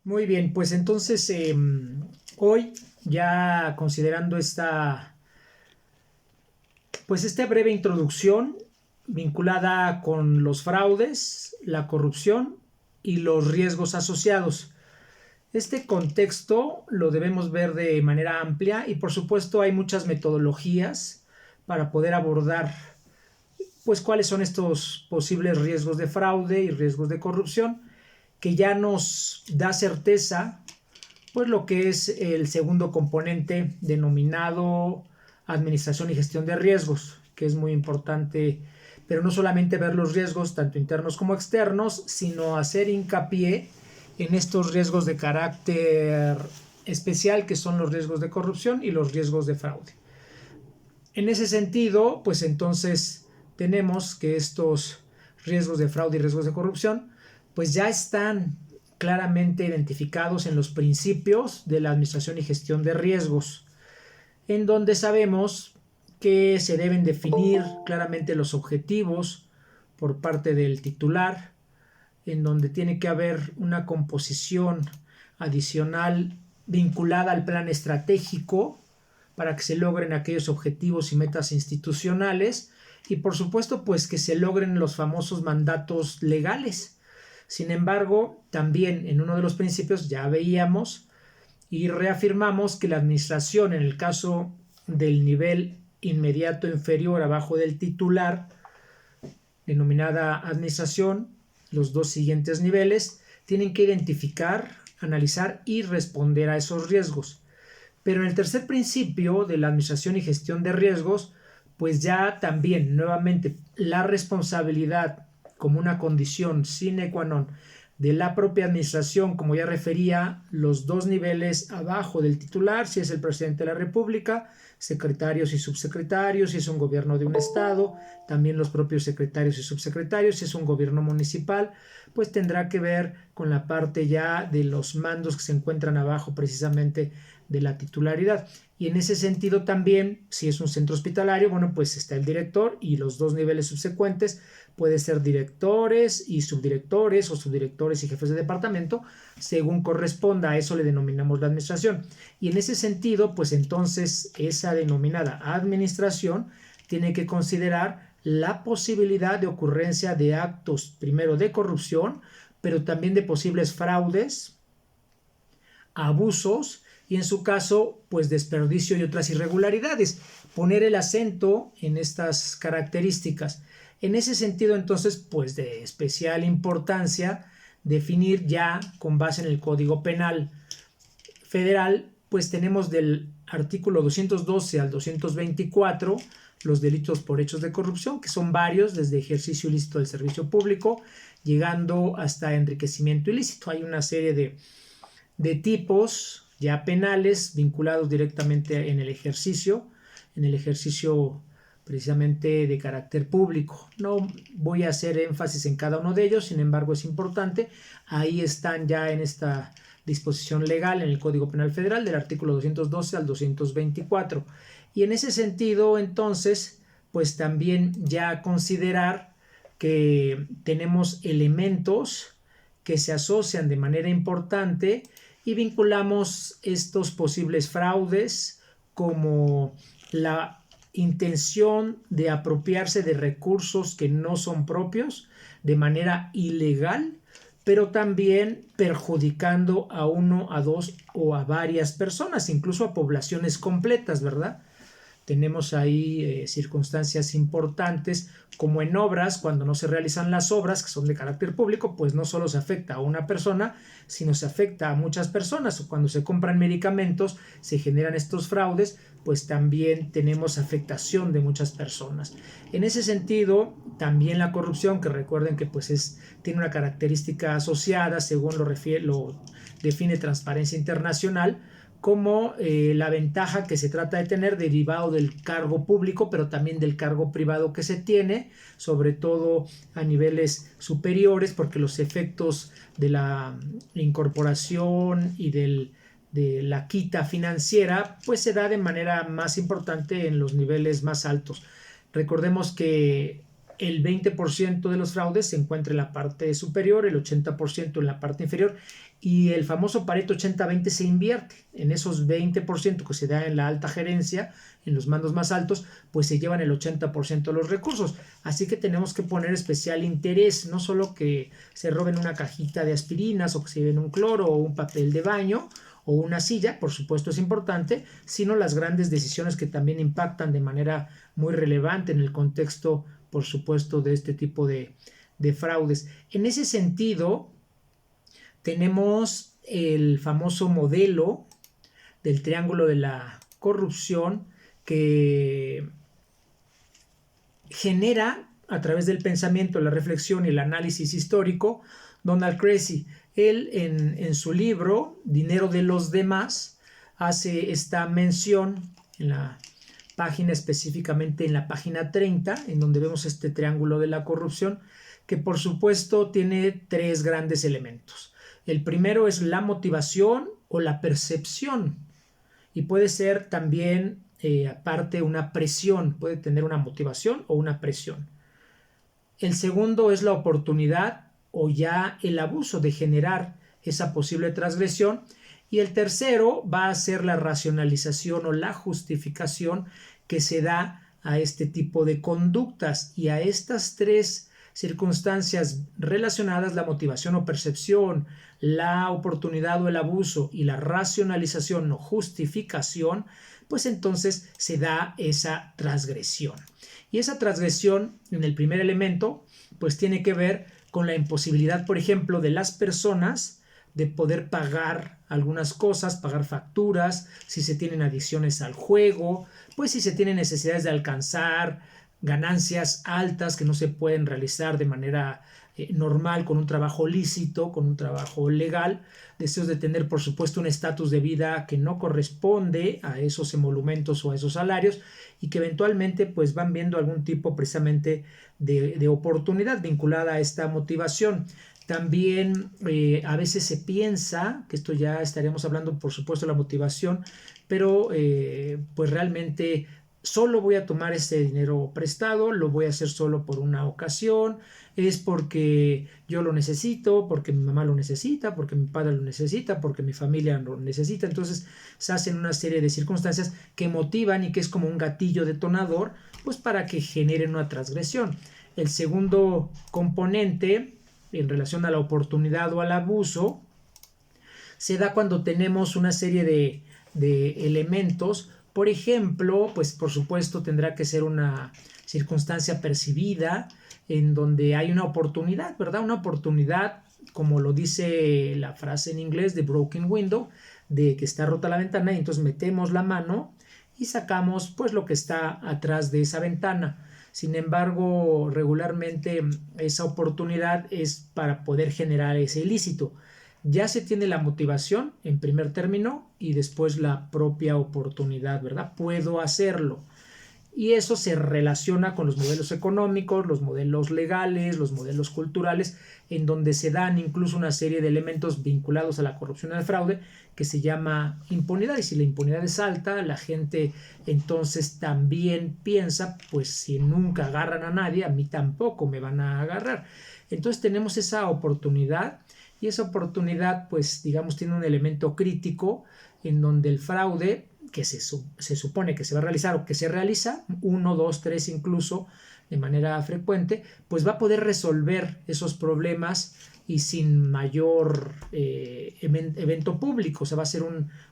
Muy bien, pues entonces hoy ya considerando esta breve introducción vinculada con los fraudes, la corrupción y los riesgos asociados. Este contexto lo debemos ver de manera amplia y por supuesto hay muchas metodologías para poder abordar pues cuáles son estos posibles riesgos de fraude y riesgos de corrupción que ya nos da certeza pues lo que es el segundo componente denominado administración y gestión de riesgos, que es muy importante, pero no solamente ver los riesgos tanto internos como externos, sino hacer hincapié en estos riesgos de carácter especial que son los riesgos de corrupción y los riesgos de fraude. En ese sentido, pues entonces tenemos que estos riesgos de fraude y riesgos de corrupción pues ya están claramente identificados en los principios de la administración y gestión de riesgos, en donde sabemos que se deben definir claramente los objetivos por parte del titular, en donde tiene que haber una composición adicional vinculada al plan estratégico para que se logren aquellos objetivos y metas institucionales y por supuesto pues que se logren los famosos mandatos legales. Sin embargo, también en uno de los principios ya veíamos y reafirmamos que la administración, en el caso del nivel inmediato inferior abajo del titular, denominada administración, los dos siguientes niveles, tienen que identificar, analizar y responder a esos riesgos. Pero en el tercer principio de la administración y gestión de riesgos, pues ya también nuevamente la responsabilidad como una condición sine qua non de la propia administración, como ya refería, los dos niveles abajo del titular, si es el presidente de la República, secretarios y subsecretarios, si es un gobierno de un estado, también los propios secretarios y subsecretarios, si es un gobierno municipal, pues tendrá que ver con la parte ya de los mandos que se encuentran abajo precisamente de la titularidad. Y en ese sentido también, si es un centro hospitalario, bueno, pues está el director y los dos niveles subsecuentes puede ser directores y subdirectores o subdirectores y jefes de departamento, según corresponda, a eso le denominamos la administración. Y en ese sentido, pues entonces esa denominada administración tiene que considerar la posibilidad de ocurrencia de actos, primero de corrupción, pero también de posibles fraudes, abusos y en su caso, pues desperdicio y otras irregularidades. Poner el acento en estas características. En ese sentido, entonces, pues de especial importancia definir ya con base en el Código Penal Federal, pues tenemos del artículo 212 al 224 los delitos por hechos de corrupción, que son varios, desde ejercicio ilícito del servicio público, llegando hasta enriquecimiento ilícito. Hay una serie de tipos ya penales vinculados directamente en el ejercicio precisamente de carácter público. No voy a hacer énfasis en cada uno de ellos, sin embargo es importante. Ahí están ya en esta disposición legal en el Código Penal Federal del artículo 212 al 224. Y en ese sentido, entonces, pues también ya considerar que tenemos elementos que se asocian de manera importante y vinculamos estos posibles fraudes como la intención de apropiarse de recursos que no son propios de manera ilegal, pero también perjudicando a uno, a dos o a varias personas, incluso a poblaciones completas, ¿verdad? Tenemos ahí circunstancias importantes como en obras, cuando no se realizan las obras que son de carácter público, pues no solo se afecta a una persona, sino se afecta a muchas personas. O cuando se compran medicamentos, se generan estos fraudes, pues también tenemos afectación de muchas personas. En ese sentido, también la corrupción, que recuerden que pues tiene una característica asociada, según lo define Transparencia Internacional, como la ventaja que se trata de tener derivado del cargo público, pero también del cargo privado que se tiene, sobre todo a niveles superiores, porque los efectos de la incorporación y de la quita financiera, pues se da de manera más importante en los niveles más altos. Recordemos que el 20% de los fraudes se encuentra en la parte superior, el 80% en la parte inferior, y el famoso Pareto 80-20 se invierte. En esos 20% que se da en la alta gerencia, en los mandos más altos, pues se llevan el 80% de los recursos. Así que tenemos que poner especial interés, no solo que se roben una cajita de aspirinas o que se lleven un cloro o un papel de baño o una silla, por supuesto es importante, sino las grandes decisiones que también impactan de manera muy relevante en el contexto, por supuesto, de este tipo de fraudes. En ese sentido, tenemos el famoso modelo del triángulo de la corrupción que genera a través del pensamiento, la reflexión y el análisis histórico Donald Creasy. Él en su libro Dinero de los demás hace esta mención en la página, específicamente en la página 30, en donde vemos este triángulo de la corrupción, que por supuesto tiene 3 grandes elementos. El primero es la motivación o la percepción, y puede ser también aparte una presión, puede tener una motivación o una presión. El segundo es la oportunidad o ya el abuso de generar esa posible transgresión. Y el tercero va a ser la racionalización o la justificación que se da a este tipo de conductas. Y a estas 3 circunstancias relacionadas, la motivación o percepción, la oportunidad o el abuso y la racionalización o justificación, pues entonces se da esa transgresión. Y esa transgresión en el primer elemento pues tiene que ver con la imposibilidad, por ejemplo, de las personas de poder pagar algunas cosas, pagar facturas, si se tienen adicciones al juego, pues si se tienen necesidades de alcanzar ganancias altas que no se pueden realizar de manera normal con un trabajo lícito, con un trabajo legal, deseos de tener por supuesto un estatus de vida que no corresponde a esos emolumentos o a esos salarios y que eventualmente pues van viendo algún tipo precisamente de oportunidad vinculada a esta motivación. También a veces se piensa, que esto ya estaríamos hablando por supuesto de la motivación, pero pues realmente solo voy a tomar este dinero prestado, lo voy a hacer solo por una ocasión, es porque yo lo necesito, porque mi mamá lo necesita, porque mi padre lo necesita, porque mi familia lo necesita. Entonces se hacen una serie de circunstancias que motivan y que es como un gatillo detonador, pues para que generen una transgresión. El segundo componente en relación a la oportunidad o al abuso se da cuando tenemos una serie de elementos. Por ejemplo, pues por supuesto tendrá que ser una circunstancia percibida en donde hay una oportunidad, ¿verdad? Una oportunidad, como lo dice la frase en inglés de broken window, de que está rota la ventana y entonces metemos la mano y sacamos pues lo que está atrás de esa ventana. Sin embargo, regularmente esa oportunidad es para poder generar ese ilícito. Ya se tiene la motivación en primer término y después la propia oportunidad, ¿verdad? Puedo hacerlo. Y eso se relaciona con los modelos económicos, los modelos legales, los modelos culturales, en donde se dan incluso una serie de elementos vinculados a la corrupción y al fraude que se llama impunidad. Y si la impunidad es alta, la gente entonces también piensa, pues si nunca agarran a nadie, a mí tampoco me van a agarrar. Entonces tenemos esa oportunidad y esa oportunidad, pues digamos, tiene un elemento crítico en donde el fraude que se supone que se va a realizar o que se realiza, 1, 2, 3 incluso, de manera frecuente, pues va a poder resolver esos problemas y sin mayor evento público, o sea, va a ser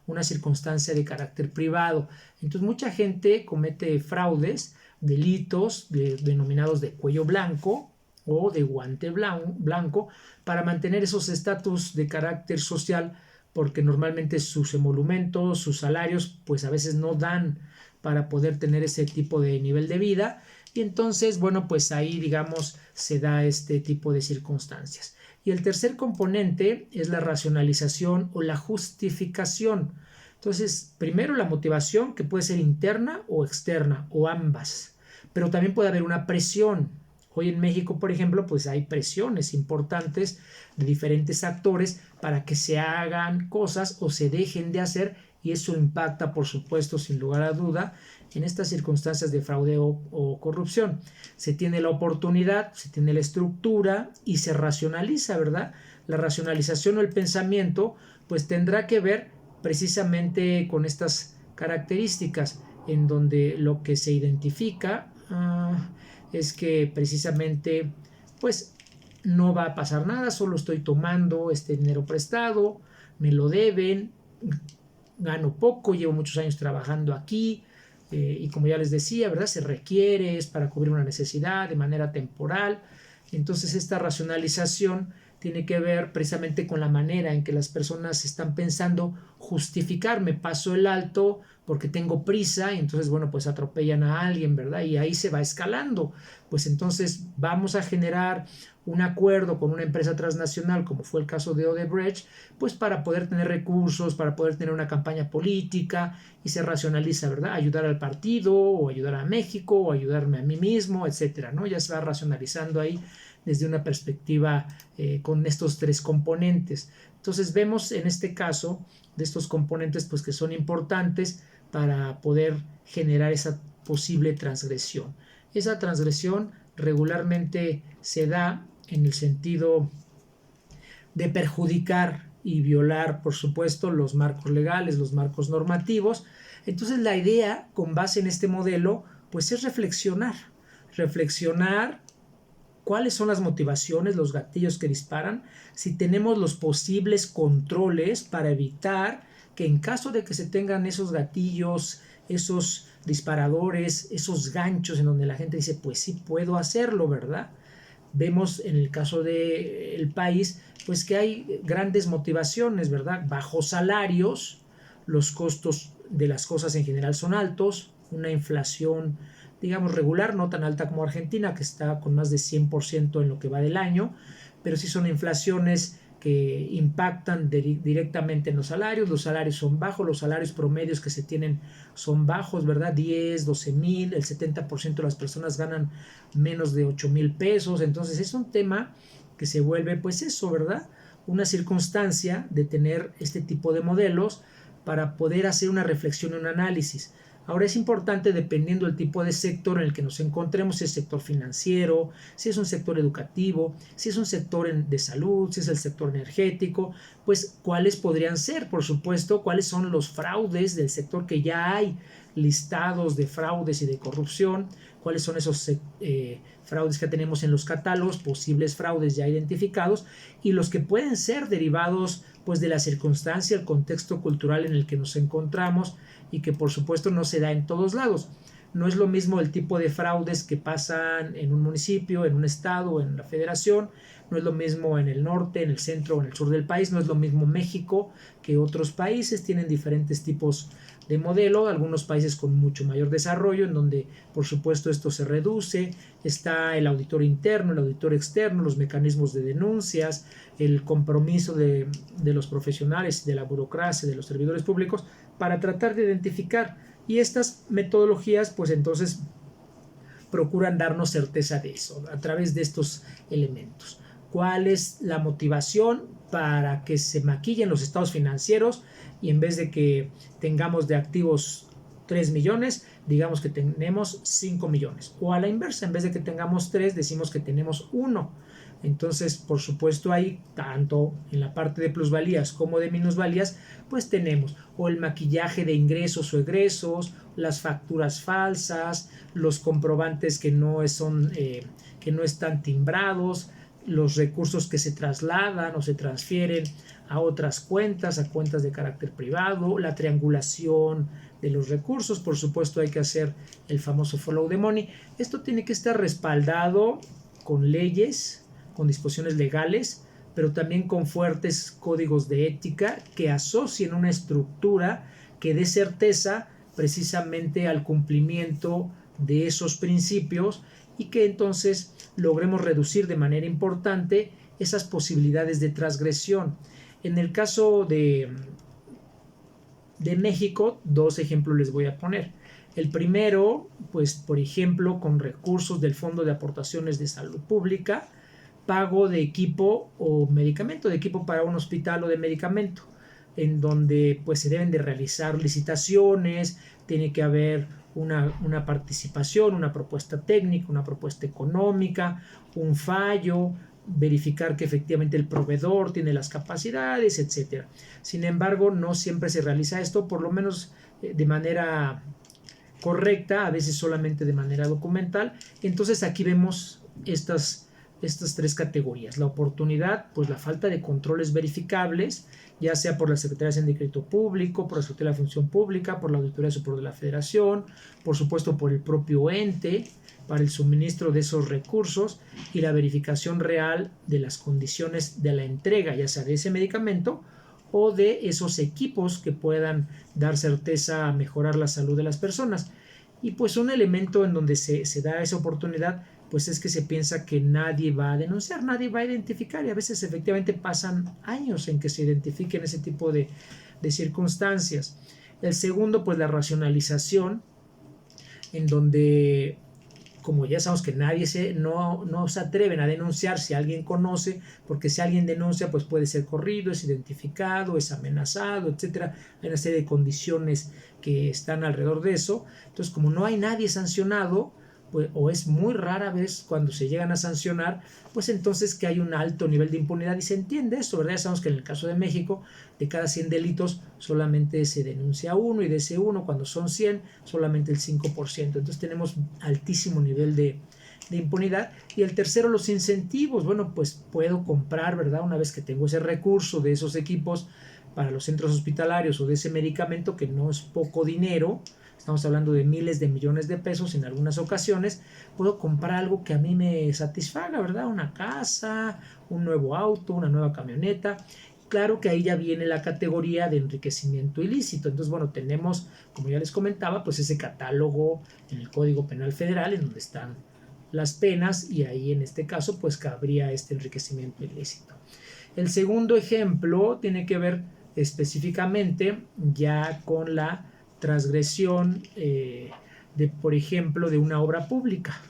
una circunstancia de carácter privado. Entonces mucha gente comete fraudes, delitos denominados de cuello blanco o de guante blanco para mantener esos estatus de carácter social, porque normalmente sus emolumentos, sus salarios, pues a veces no dan para poder tener ese tipo de nivel de vida. Y entonces, bueno, pues ahí, digamos, se da este tipo de circunstancias. Y el tercer componente es la racionalización o la justificación. Entonces, primero la motivación, que puede ser interna o externa, o ambas. Pero también puede haber una presión. Hoy en México, por ejemplo, pues hay presiones importantes de diferentes actores para que se hagan cosas o se dejen de hacer y eso impacta, por supuesto, sin lugar a duda, en estas circunstancias de fraude o corrupción. Se tiene la oportunidad, se tiene la estructura y se racionaliza, ¿verdad? La racionalización o el pensamiento pues tendrá que ver precisamente con estas características en donde lo que se identifica es que precisamente pues no va a pasar nada, solo estoy tomando este dinero prestado, me lo deben, gano poco, llevo muchos años trabajando aquí, y como ya les decía, ¿verdad? Se requiere, es para cubrir una necesidad de manera temporal. Entonces esta racionalización tiene que ver precisamente con la manera en que las personas están pensando justificar, me paso el alto porque tengo prisa y entonces, bueno, pues atropellan a alguien, ¿verdad? Y ahí se va escalando. Pues entonces vamos a generar un acuerdo con una empresa transnacional, como fue el caso de Odebrecht, pues para poder tener recursos, para poder tener una campaña política y se racionaliza, ¿verdad? Ayudar al partido o ayudar a México o ayudarme a mí mismo, etcétera, ¿no? Ya se va racionalizando ahí desde una perspectiva con estos tres componentes. Entonces vemos en este caso de estos componentes pues que son importantes para poder generar esa posible transgresión. Esa transgresión regularmente se da en el sentido de perjudicar y violar, por supuesto, los marcos legales, los marcos normativos. Entonces la idea con base en este modelo pues es reflexionar cuáles son las motivaciones, los gatillos que disparan, si tenemos los posibles controles para evitar que en caso de que se tengan esos gatillos, esos disparadores, esos ganchos en donde la gente dice, pues sí puedo hacerlo, ¿verdad? Vemos en el caso del país, pues que hay grandes motivaciones, ¿verdad? Bajos salarios, los costos de las cosas en general son altos, una inflación digamos regular, no tan alta como Argentina, que está con más de 100% en lo que va del año, pero sí son inflaciones que impactan directamente en los salarios son bajos, los salarios promedios que se tienen son bajos, ¿verdad? 10, 12 mil, el 70% de las personas ganan menos de 8 mil pesos, entonces es un tema que se vuelve pues eso, ¿verdad? Una circunstancia de tener este tipo de modelos para poder hacer una reflexión y un análisis. Ahora es importante, dependiendo del tipo de sector en el que nos encontremos, si es sector financiero, si es un sector educativo, si es un sector de salud, si es el sector energético, pues cuáles podrían ser, por supuesto, cuáles son los fraudes del sector que ya hay listados de fraudes y de corrupción, cuáles son esos fraudes que tenemos en los catálogos, posibles fraudes ya identificados y los que pueden ser derivados pues de la circunstancia, el contexto cultural en el que nos encontramos y que por supuesto no se da en todos lados. No es lo mismo el tipo de fraudes que pasan en un municipio, en un estado, en la federación, no es lo mismo en el norte, en el centro o en el sur del país, no es lo mismo México que otros países, tienen diferentes tipos de modelo, algunos países con mucho mayor desarrollo, en donde por supuesto esto se reduce, está el auditor interno, el auditor externo, los mecanismos de denuncias, el compromiso de los profesionales, de la burocracia, de los servidores públicos, para tratar de identificar, y estas metodologías pues entonces procuran darnos certeza de eso, a través de estos elementos. ¿Cuál es la motivación para que se maquillen los estados financieros y en vez de que tengamos de activos 3 millones, digamos que tenemos 5 millones? O a la inversa, en vez de que tengamos 3, decimos que tenemos 1. Entonces, por supuesto, ahí, tanto en la parte de plusvalías como de minusvalías, pues tenemos o el maquillaje de ingresos o egresos, las facturas falsas, los comprobantes que no están timbrados, los recursos que se trasladan o se transfieren a otras cuentas, a cuentas de carácter privado, la triangulación de los recursos, por supuesto hay que hacer el famoso follow the money. Esto tiene que estar respaldado con leyes, con disposiciones legales, pero también con fuertes códigos de ética que asocien una estructura que dé certeza precisamente al cumplimiento de esos principios y que entonces logremos reducir de manera importante esas posibilidades de transgresión. En el caso de México, 2 ejemplos les voy a poner. El primero, pues por ejemplo, con recursos del Fondo de Aportaciones de Salud Pública, pago de equipo o medicamento, de equipo para un hospital o de medicamento. en donde pues se deben de realizar licitaciones, tiene que haber una participación, una propuesta técnica, una propuesta económica, un fallo, verificar que efectivamente el proveedor tiene las capacidades, etcétera. Sin embargo, no siempre se realiza esto, por lo menos de manera correcta, a veces solamente de manera documental. Entonces aquí vemos estas tres categorías. La oportunidad, pues la falta de controles verificables, ya sea por la Secretaría de Hacienda y Crédito Público, por la Secretaría de la Función Pública, por la Auditoría Superior de la Federación, por supuesto por el propio ente, para el suministro de esos recursos y la verificación real de las condiciones de la entrega, ya sea de ese medicamento o de esos equipos que puedan dar certeza a mejorar la salud de las personas. Y pues un elemento en donde se da esa oportunidad, pues es que se piensa que nadie va a denunciar, nadie va a identificar, y a veces efectivamente pasan años en que se identifiquen ese tipo de circunstancias. El segundo, pues la racionalización, en donde, como ya sabemos que no se atreven a denunciar si alguien conoce, porque si alguien denuncia, pues puede ser corrido, es identificado, es amenazado, etcétera. Hay una serie de condiciones que están alrededor de eso. Entonces, como no hay nadie sancionado, pues, o es muy rara vez cuando se llegan a sancionar, pues entonces que hay un alto nivel de impunidad, y se entiende esto, ¿verdad? Ya sabemos que en el caso de México, de cada 100 delitos solamente se denuncia uno, y de ese uno, cuando son 100, solamente el 5%. Entonces tenemos altísimo nivel de impunidad. Y el tercero, los incentivos. Bueno, pues puedo comprar, ¿verdad? Una vez que tengo ese recurso de esos equipos para los centros hospitalarios o de ese medicamento, que no es poco dinero, estamos hablando de miles de millones de pesos en algunas ocasiones, puedo comprar algo que a mí me satisfaga, ¿verdad? Una casa, un nuevo auto, una nueva camioneta. Claro que ahí ya viene la categoría de enriquecimiento ilícito. Entonces, bueno, tenemos, como ya les comentaba, pues ese catálogo en el Código Penal Federal en donde están las penas, y ahí en este caso pues cabría este enriquecimiento ilícito. El segundo ejemplo tiene que ver específicamente ya con la transgresión por ejemplo, de una obra pública,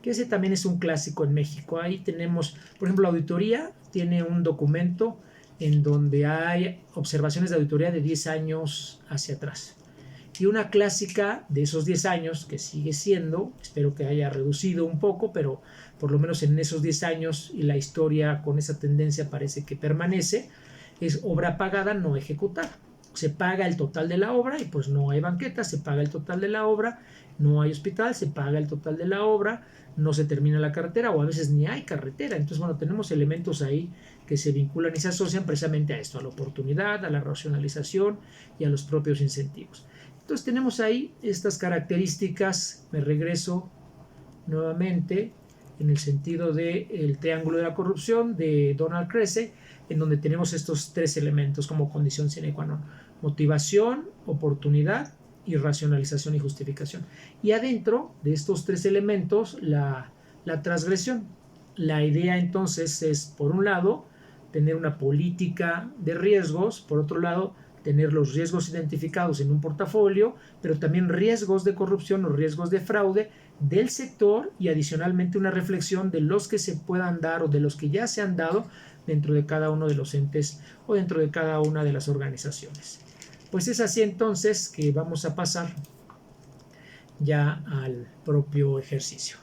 que ese también es un clásico en México. Ahí tenemos, por ejemplo, la auditoría tiene un documento en donde hay observaciones de auditoría de 10 años hacia atrás. Y una clásica de esos 10 años, que sigue siendo, espero que haya reducido un poco, pero por lo menos en esos 10 años, y la historia con esa tendencia parece que permanece, es obra pagada no ejecutada. Se paga el total de la obra y pues no hay banqueta, se paga el total de la obra, no hay hospital, se paga el total de la obra, no se termina la carretera, o a veces ni hay carretera. Entonces, bueno, tenemos elementos ahí que se vinculan y se asocian precisamente a esto, a la oportunidad, a la racionalización y a los propios incentivos. Entonces tenemos ahí estas características. Me regreso nuevamente en el sentido del triángulo de la corrupción de Donald Kresse, en donde tenemos estos tres elementos como condición sine qua non: motivación, oportunidad y racionalización y justificación. Y adentro de estos tres elementos, la transgresión. La idea entonces es, por un lado, tener una política de riesgos, por otro lado, tener los riesgos identificados en un portafolio, pero también riesgos de corrupción o riesgos de fraude del sector, y adicionalmente una reflexión de los que se puedan dar o de los que ya se han dado dentro de cada uno de los entes o dentro de cada una de las organizaciones. Pues es así entonces que vamos a pasar ya al propio ejercicio.